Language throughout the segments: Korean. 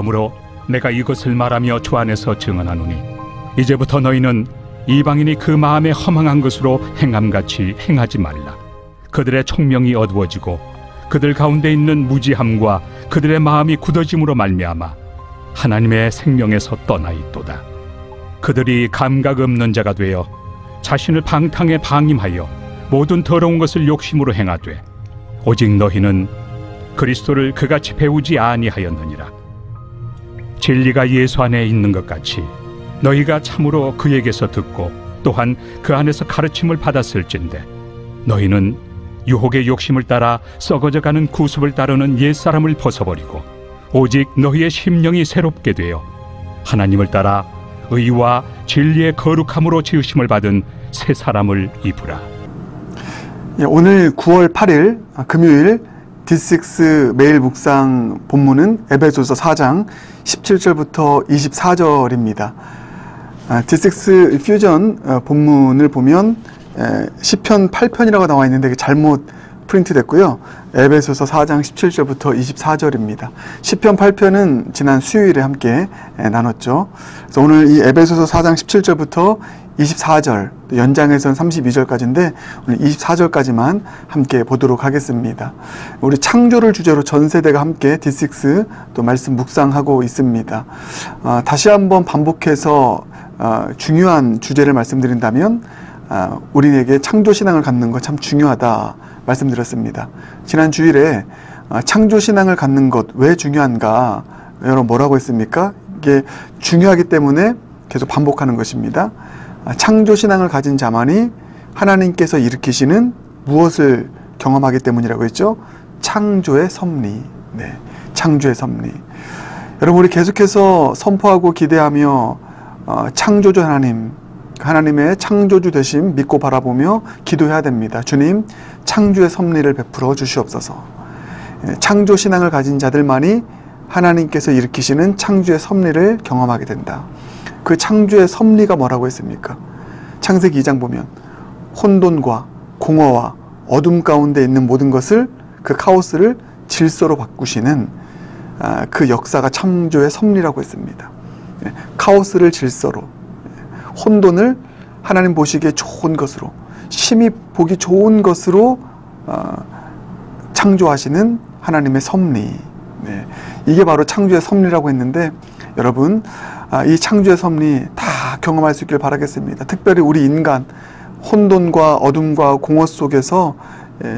그러므로 내가 이것을 말하며 주 안에서 증언하노니 이제부터 너희는 이방인이 그 마음에 허망한 것으로 행함같이 행하지 말라. 그들의 총명이 어두워지고 그들 가운데 있는 무지함과 그들의 마음이 굳어짐으로 말미암아 하나님의 생명에서 떠나 있도다. 그들이 감각 없는 자가 되어 자신을 방탕에 방임하여 모든 더러운 것을 욕심으로 행하되 오직 너희는 그리스도를 그같이 배우지 아니하였느니라. 진리가 예수 안에 있는 것 같이 너희가 참으로 그에게서 듣고 또한 그 안에서 가르침을 받았을진데 너희는 유혹의 욕심을 따라 썩어져가는 구습을 따르는 옛사람을 벗어버리고 오직 너희의 심령이 새롭게 되어 하나님을 따라 의와 진리의 거룩함으로 지으심을 받은 새 사람을 입으라. 오늘 9월 8일 금요일 D6 매일 묵상 본문은 에베소서 4장 17절부터 24절입니다. D6 퓨전 본문을 보면 시편 8편이라고 나와 있는데 잘못 프린트 됐고요. 에베소서 4장 17절부터 24절입니다. 시편 8편은 지난 수요일에 함께 나눴죠. 그래서 오늘 이 에베소서 4장 17절부터 24절, 연장해서는 32절까지인데 오늘 24절까지만 함께 보도록 하겠습니다. 우리 창조를 주제로 전 세대가 함께 D6 또 말씀 묵상하고 있습니다. 다시 한번 반복해서 중요한 주제를 말씀드린다면 우리에게 창조신앙을 갖는 것 참 중요하다 말씀드렸습니다. 지난 주일에 창조신앙을 갖는 것 왜 중요한가? 여러분 뭐라고 했습니까? 이게 중요하기 때문에 계속 반복하는 것입니다. 창조신앙을 가진 자만이 하나님께서 일으키시는 무엇을 경험하기 때문이라고 했죠? 창조의 섭리. 네, 창조의 섭리. 여러분 우리 계속해서 선포하고 기대하며 창조주 하나님의 창조주 되심 믿고 바라보며 기도해야 됩니다. 주님, 창조의 섭리를 베풀어 주시옵소서. 창조신앙을 가진 자들만이 하나님께서 일으키시는 창조의 섭리를 경험하게 된다. 그 창조의 섭리가 뭐라고 했습니까? 창세기 2장 보면 혼돈과 공허와 어둠 가운데 있는 모든 것을, 그 카오스를 질서로 바꾸시는 그 역사가 창조의 섭리라고 했습니다. 카오스를 질서로, 혼돈을 하나님 보시기에 좋은 것으로, 심히 보기 좋은 것으로 창조하시는 하나님의 섭리. 네. 이게 바로 창조의 섭리라고 했는데 여러분 이 창조의 섭리 다 경험할 수 있길 바라겠습니다. 특별히 우리 인간, 혼돈과 어둠과 공허 속에서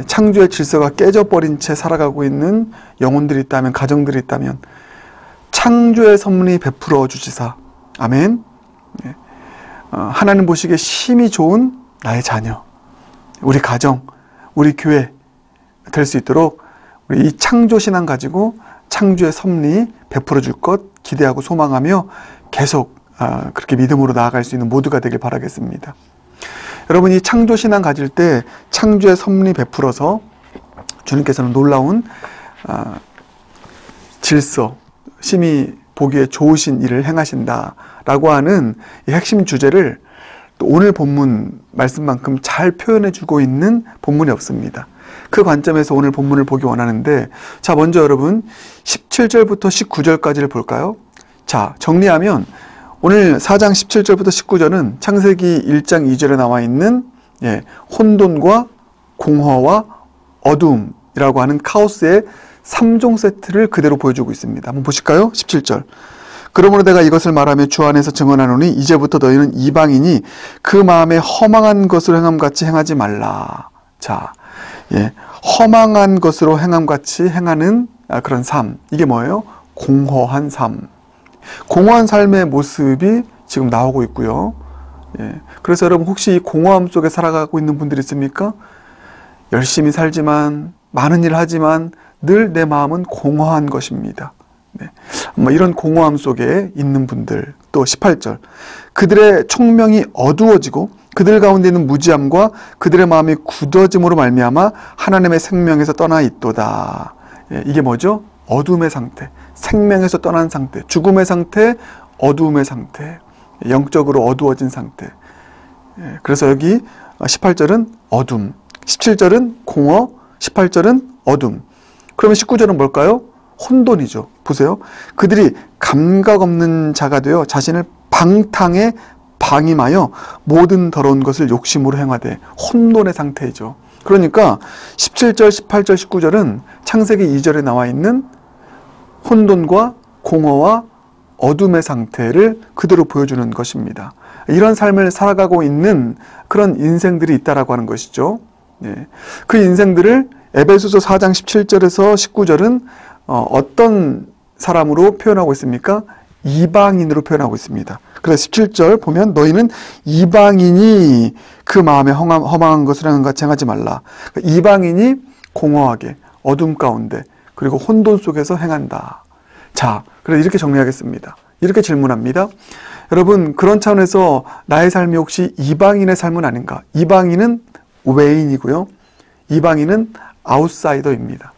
창조의 질서가 깨져버린 채 살아가고 있는 영혼들이 있다면, 가정들이 있다면 창조의 섭리 베풀어 주시사. 아멘. 하나님 보시기에 심히 좋은 나의 자녀, 우리 가정, 우리 교회 될 수 있도록 우리 이 창조신앙 가지고 창조의 섭리 베풀어 줄 것 기대하고 소망하며 계속 그렇게 믿음으로 나아갈 수 있는 모두가 되길 바라겠습니다. 여러분 이 창조신앙 가질 때 창조의 섭리 베풀어서 주님께서는 놀라운 질서, 심히 보기에 좋으신 일을 행하신다라고 하는 이 핵심 주제를 또 오늘 본문 말씀만큼 잘 표현해주고 있는 본문이 없습니다. 그 관점에서 오늘 본문을 보기 원하는데, 자 먼저 여러분 17절부터 19절까지를 볼까요? 자 정리하면 오늘 4장 17절부터 19절은 창세기 1장 2절에 나와 있는 혼돈과 공허와 어둠이라고 하는 카오스의 3종 세트를 그대로 보여주고 있습니다. 한번 보실까요? 17절. 그러므로 내가 이것을 말하며 주 안에서 증언하노니 이제부터 너희는 이방인이 그 마음에 허망한 것으로 행함같이 행하지 말라. 자, 허망한 것으로 행함같이 행하는 그런 삶. 이게 뭐예요? 공허한 삶. 공허한 삶의 모습이 지금 나오고 있고요. 그래서 여러분 혹시 이 공허함 속에 살아가고 있는 분들 있습니까? 열심히 살지만, 많은 일을 하지만 늘 내 마음은 공허한 것입니다. 이런 공허함 속에 있는 분들. 또 18절. 그들의 총명이 어두워지고 그들 가운데 있는 무지함과 그들의 마음이 굳어짐으로 말미암아 하나님의 생명에서 떠나 있도다. 이게 뭐죠? 어둠의 상태, 생명에서 떠난 상태, 죽음의 상태, 어두움의 상태, 영적으로 어두워진 상태. 그래서 여기 18절은 어둠, 17절은 공허, 18절은 어둠. 그러면 19절은 뭘까요? 혼돈이죠. 보세요. 그들이 감각 없는 자가 되어 자신을 방탕에 방임하여 모든 더러운 것을 욕심으로 행하되 혼돈의 상태이죠. 그러니까 17절, 18절, 19절은 창세기 2절에 나와 있는 혼돈과 공허와 어둠의 상태를 그대로 보여주는 것입니다. 이런 삶을 살아가고 있는 그런 인생들이 있다라고 하는 것이죠. 예. 그 인생들을 에베소서 4장 17절에서 19절은 어떤 사람으로 표현하고 있습니까? 이방인으로 표현하고 있습니다. 그래서 17절 보면 너희는 이방인이 그 마음에 허망한 것을 행하지 말라. 이방인이 공허하게 어둠 가운데 그리고 혼돈 속에서 행한다. 자, 그래서 이렇게 정리하겠습니다. 이렇게 질문합니다. 여러분, 그런 차원에서 나의 삶이 혹시 이방인의 삶은 아닌가? 이방인은 외인이고요. 이방인은 아웃사이더입니다.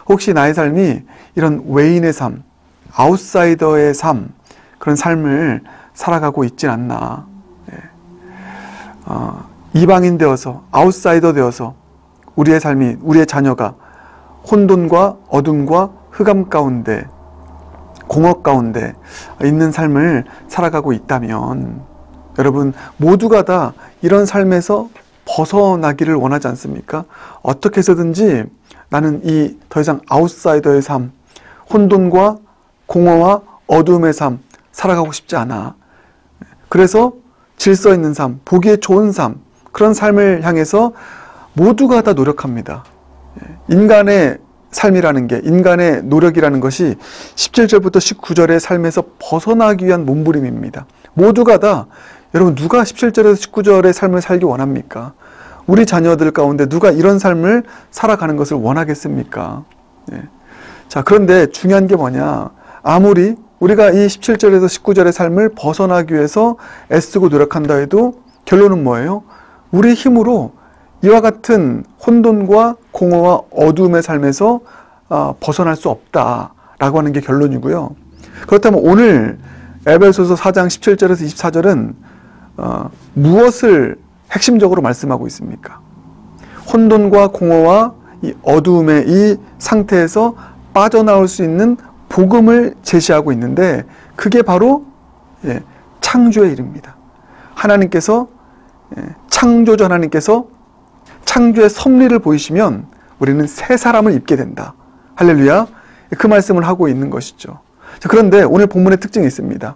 혹시 나의 삶이 이런 외인의 삶, 아웃사이더의 삶, 그런 삶을 살아가고 있진 않나. 이방인 되어서, 아웃사이더 되어서 우리의 삶이, 우리의 자녀가 혼돈과 어둠과 흑암 가운데, 공허 가운데 있는 삶을 살아가고 있다면 여러분 모두가 다 이런 삶에서 벗어나기를 원하지 않습니까? 어떻게 해서든지 나는 이 더 이상 아웃사이더의 삶, 혼돈과 공허와 어둠의 삶 살아가고 싶지 않아. 그래서 질서 있는 삶, 보기에 좋은 삶, 그런 삶을 향해서 모두가 다 노력합니다. 인간의 삶이라는 게, 인간의 노력이라는 것이 17절부터 19절의 삶에서 벗어나기 위한 몸부림입니다. 모두가 다, 여러분 누가 17절에서 19절의 삶을 살기 원합니까? 우리 자녀들 가운데 누가 이런 삶을 살아가는 것을 원하겠습니까? 자, 그런데 중요한 게 뭐냐? 아무리 우리가 이 17절에서 19절의 삶을 벗어나기 위해서 애쓰고 노력한다 해도 결론은 뭐예요? 우리 힘으로 이와 같은 혼돈과 공허와 어두움의 삶에서 벗어날 수 없다라고 하는 게 결론이고요. 그렇다면 오늘 에베소서 4장 17절에서 24절은 무엇을 핵심적으로 말씀하고 있습니까? 혼돈과 공허와 이 어두움의 이 상태에서 빠져나올 수 있는 복음을 제시하고 있는데 그게 바로 창조의 일입니다. 하나님께서 창조주 하나님께서 창조의 섭리를 보이시면 우리는 새 사람을 입게 된다. 할렐루야. 그 말씀을 하고 있는 것이죠. 자, 그런데 오늘 본문의 특징이 있습니다.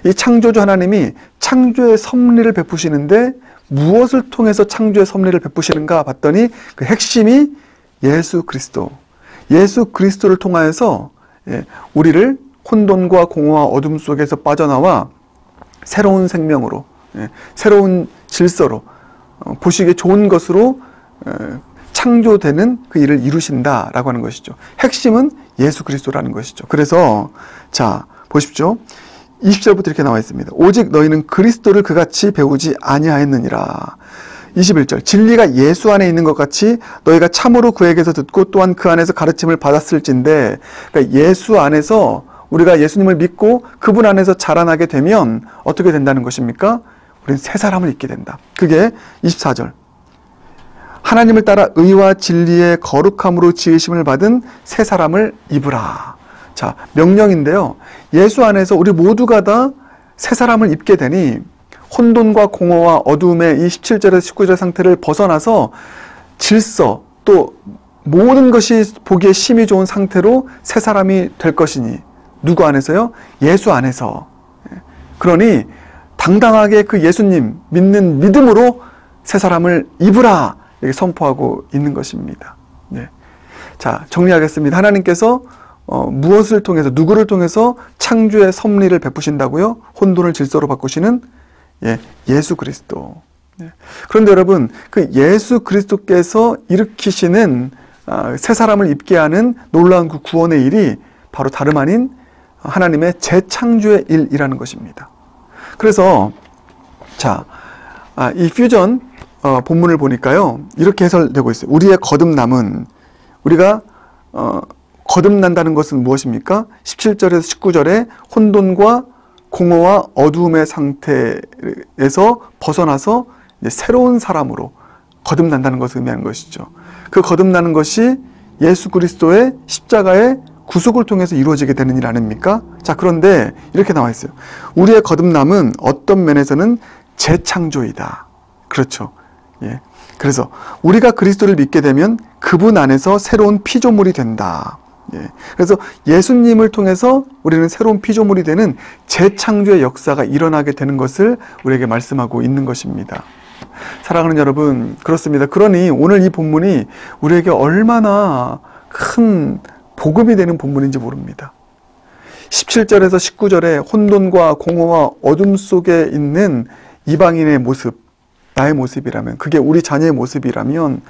이 창조주 하나님이 창조의 섭리를 베푸시는데 무엇을 통해서 창조의 섭리를 베푸시는가 봤더니 그 핵심이 예수 그리스도. 예수 그리스도를 통하여서 우리를 혼돈과 공허와 어둠 속에서 빠져나와 새로운 생명으로, 새로운 질서로, 보시기에 좋은 것으로 창조되는 그 일을 이루신다라고 하는 것이죠. 핵심은 예수 그리스도라는 것이죠. 그래서 자 보십시오. 20절부터 이렇게 나와 있습니다. 오직 너희는 그리스도를 그같이 배우지 아니하였느니라. 21절 진리가 예수 안에 있는 것 같이 너희가 참으로 그에게서 듣고 또한 그 안에서 가르침을 받았을진데, 그러니까 예수 안에서 우리가 예수님을 믿고 그분 안에서 자라나게 되면 어떻게 된다는 것입니까? 우리는 새 사람을 입게 된다. 그게 24절 하나님을 따라 의와 진리의 거룩함으로 지으심을 받은 새 사람을 입으라. 자, 명령인데요. 예수 안에서 우리 모두가 다 새 사람을 입게 되니 혼돈과 공허와 어두움의 이 17절에서 19절 상태를 벗어나서 질서 또 모든 것이 보기에 심히 좋은 상태로 새 사람이 될 것이니 누구 안에서요? 예수 안에서. 그러니 당당하게 그 예수님 믿는 믿음으로 새 사람을 입으라 이렇게 선포하고 있는 것입니다. 네. 자, 정리하겠습니다. 하나님께서 무엇을 통해서 누구를 통해서 창조의 섭리를 베푸신다고요? 혼돈을 질서로 바꾸시는 예수 그리스도. 그런데 여러분 그 예수 그리스도께서 일으키시는 새 사람을 입게 하는 놀라운 그 구원의 일이 바로 다름 아닌 하나님의 재창조의 일이라는 것입니다. 그래서 자, 이 퓨전 본문을 보니까요 이렇게 해설되고 있어요. 우리의 거듭남은 우리가 거듭난다는 것은 무엇입니까? 17절에서 19절에 혼돈과 공허와 어두움의 상태에서 벗어나서 이제 새로운 사람으로 거듭난다는 것을 의미하는 것이죠. 그 거듭나는 것이 예수 그리스도의 십자가의 구속을 통해서 이루어지게 되는 일 아닙니까? 자, 그런데 이렇게 나와 있어요. 우리의 거듭남은 어떤 면에서는 재창조이다. 그렇죠. 예. 그래서 우리가 그리스도를 믿게 되면 그분 안에서 새로운 피조물이 된다. 예. 그래서 예수님을 통해서 우리는 새로운 피조물이 되는 재창조의 역사가 일어나게 되는 것을 우리에게 말씀하고 있는 것입니다. 사랑하는 여러분, 그렇습니다. 그러니 오늘 이 본문이 우리에게 얼마나 큰 복음이 되는 본문인지 모릅니다. 17절에서 19절에 혼돈과 공허와 어둠 속에 있는 이방인의 모습, 나의 모습이라면, 그게 우리 자녀의 모습이라면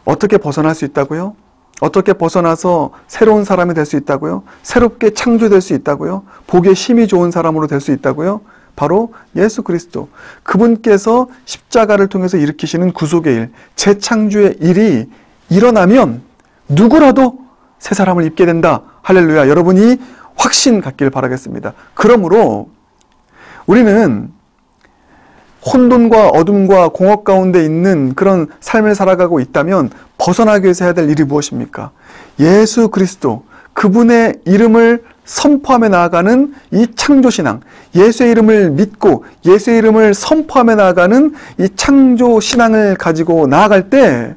어떻게 벗어날 수 있다고요? 어떻게 벗어나서 새로운 사람이 될 수 있다고요? 새롭게 창조될 수 있다고요? 보기에 힘이 좋은 사람으로 될 수 있다고요? 바로 예수 그리스도, 그분께서 십자가를 통해서 일으키시는 구속의 일, 재창조의 일이 일어나면 누구라도 새 사람을 입게 된다. 할렐루야. 여러분이 확신 갖길 바라겠습니다. 그러므로 우리는 혼돈과 어둠과 공허 가운데 있는 그런 삶을 살아가고 있다면 벗어나기 위해서 해야 될 일이 무엇입니까? 예수 그리스도, 그분의 이름을 선포하며 나아가는 이 창조신앙, 예수의 이름을 믿고 예수의 이름을 선포하며 나아가는 이 창조신앙을 가지고 나아갈 때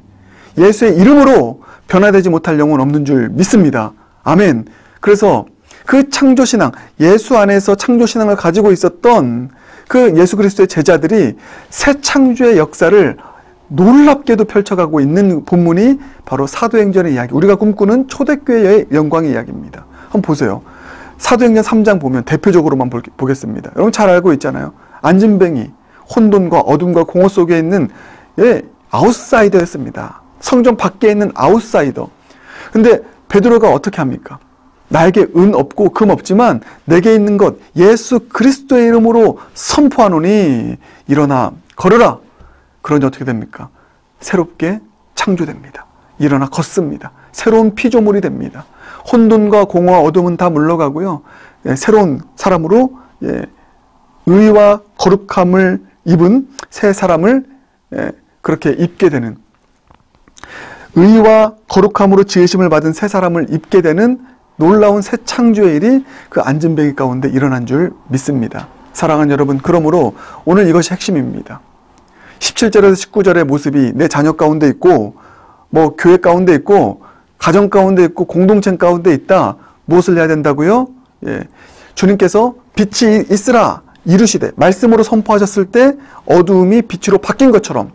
예수의 이름으로 변화되지 못할 영혼 없는 줄 믿습니다. 아멘. 그래서 그 창조신앙, 예수 안에서 창조신앙을 가지고 있었던 그 예수 그리스도의 제자들이 새 창조의 역사를 놀랍게도 펼쳐가고 있는 본문이 바로 사도행전의 이야기, 우리가 꿈꾸는 초대교회의 영광의 이야기입니다. 한번 보세요. 사도행전 3장 보면 대표적으로만 보겠습니다. 여러분 잘 알고 있잖아요. 안진뱅이, 혼돈과 어둠과 공허 속에 있는 아웃사이더였습니다. 성전 밖에 있는 아웃사이더. 근데 베드로가 어떻게 합니까? 나에게 은 없고 금 없지만 내게 있는 것 예수 그리스도의 이름으로 선포하노니 일어나 걸으라. 그러니 어떻게 됩니까? 새롭게 창조됩니다. 일어나 걷습니다. 새로운 피조물이 됩니다. 혼돈과 공허와 어둠은 다 물러가고요. 새로운 사람으로 의와 거룩함을 입은 새 사람을 그렇게 입게 되는, 의와 거룩함으로 지으심을 받은 새 사람을 입게 되는 놀라운 새 창조의 일이 그 안진뱅이 가운데 일어난 줄 믿습니다. 사랑하는 여러분, 그러므로 오늘 이것이 핵심입니다. 17절에서 19절의 모습이 내 자녀 가운데 있고, 뭐 교회 가운데 있고, 가정 가운데 있고, 공동체 가운데 있다. 무엇을 해야 된다고요? 주님께서 빛이 있으라 이루시되, 말씀으로 선포하셨을 때 어두움이 빛으로 바뀐 것처럼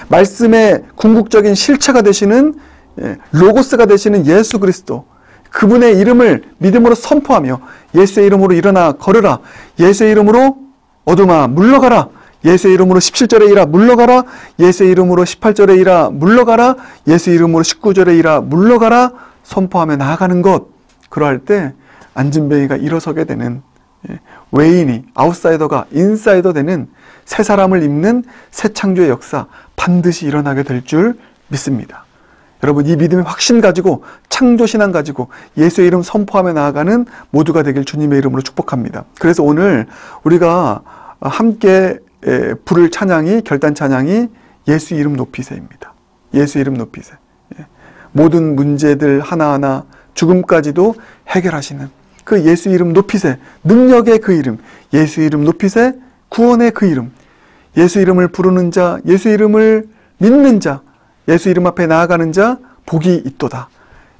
말씀의 궁극적인 실체가 되시는 로고스가 되시는 예수 그리스도, 그분의 이름을 믿음으로 선포하며 예수의 이름으로 일어나 걸으라. 예수의 이름으로 어둠아 물러가라. 예수의 이름으로 17절에 일아 물러가라. 예수의 이름으로 18절에 일아 물러가라. 예수의 이름으로 19절에 일아 물러가라. 선포하며 나아가는 것. 그러할 때 안진뱅이가 일어서게 되는, 외인이 아웃사이더가 인사이더 되는 새 사람을 입는 새 창조의 역사 반드시 일어나게 될 줄 믿습니다. 여러분, 이 믿음의 확신 가지고 창조신앙 가지고 예수의 이름 선포하며 나아가는 모두가 되길 주님의 이름으로 축복합니다. 그래서 오늘 우리가 함께 부를 찬양이, 결단 찬양이 예수 이름 높이세입니다. 예수 이름 높이세. 모든 문제들 하나하나 죽음까지도 해결하시는 그 예수 이름 높이세, 능력의 그 이름, 예수 이름 높이세, 구원의 그 이름, 예수 이름을 부르는 자, 예수 이름을 믿는 자, 예수 이름 앞에 나아가는 자 복이 있도다.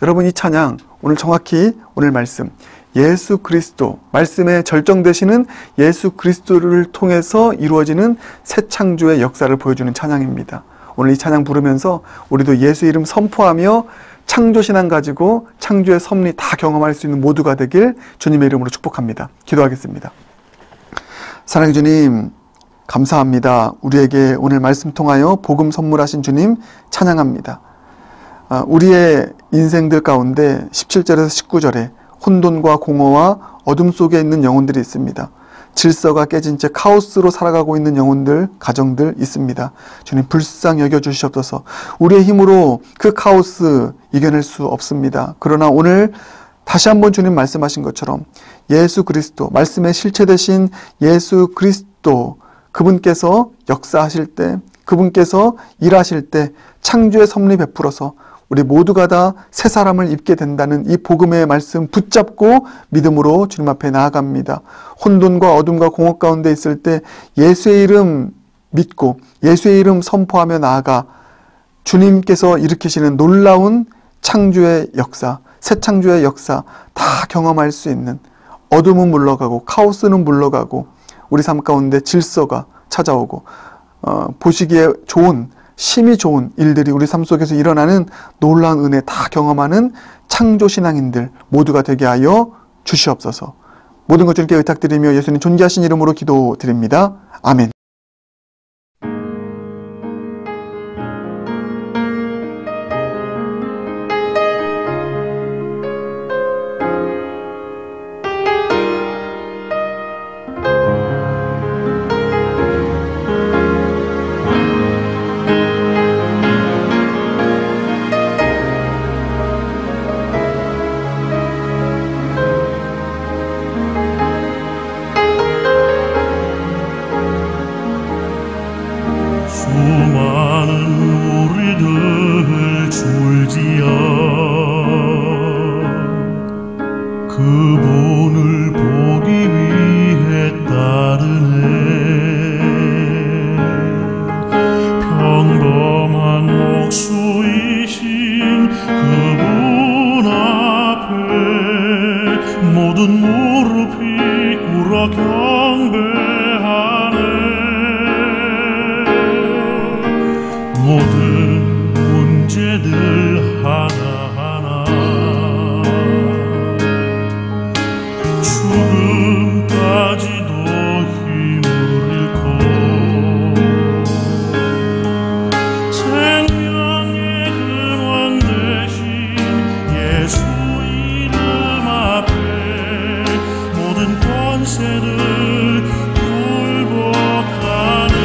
여러분, 이 찬양 오늘 정확히 오늘 말씀 예수 그리스도, 말씀에 절정되시는 예수 그리스도를 통해서 이루어지는 새 창조의 역사를 보여주는 찬양입니다. 오늘 이 찬양 부르면서 우리도 예수 이름 선포하며 창조신앙 가지고 창조의 섭리 다 경험할 수 있는 모두가 되길 주님의 이름으로 축복합니다. 기도하겠습니다. 사랑의 주님, 감사합니다. 우리에게 오늘 말씀 통하여 복음 선물하신 주님 찬양합니다. 우리의 인생들 가운데 17절에서 19절에 혼돈과 공허와 어둠 속에 있는 영혼들이 있습니다. 질서가 깨진 채 카오스로 살아가고 있는 영혼들, 가정들 있습니다. 주님 불쌍히 여겨주시옵소서. 우리의 힘으로 그 카오스 이겨낼 수 없습니다. 그러나 오늘 다시 한번 주님 말씀하신 것처럼 예수 그리스도, 말씀의 실체 되신 예수 그리스도, 그분께서 역사하실 때, 그분께서 일하실 때 창조의 섭리 베풀어서 우리 모두가 다 새 사람을 입게 된다는 이 복음의 말씀 붙잡고 믿음으로 주님 앞에 나아갑니다. 혼돈과 어둠과 공허 가운데 있을 때 예수의 이름 믿고 예수의 이름 선포하며 나아가 주님께서 일으키시는 놀라운 창조의 역사, 새 창조의 역사 다 경험할 수 있는, 어둠은 물러가고 카오스는 물러가고 우리 삶 가운데 질서가 찾아오고 보시기에 좋은, 심히 좋은 일들이 우리 삶 속에서 일어나는 놀라운 은혜 다 경험하는 창조신앙인들 모두가 되게 하여 주시옵소서. 모든 것 주님께 의탁드리며 예수님 존귀하신 이름으로 기도드립니다. 아멘. 수많은 무리들 줄지어 그분을 보기 위해 따르네. 평범한 목수이신 그분 앞에 모든 무릎이 꿇어 경배하네. 모든 문제들 하나하나 죽음까지도 힘을 잃고 생명의 근원 되신 예수 이름 앞에 모든 권세를 굴복하네.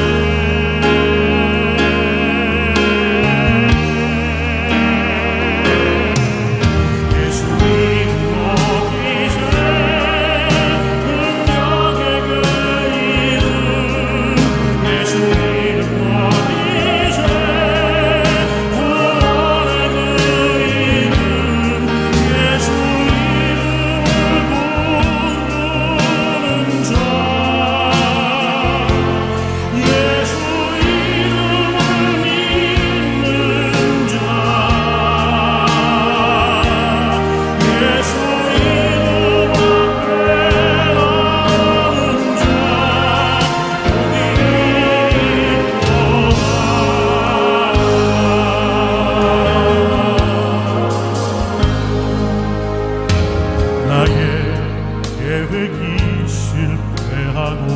계획이 실패하고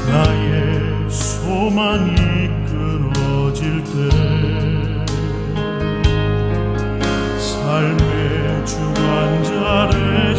나의 소망이 끊어질 때 삶의 주관자를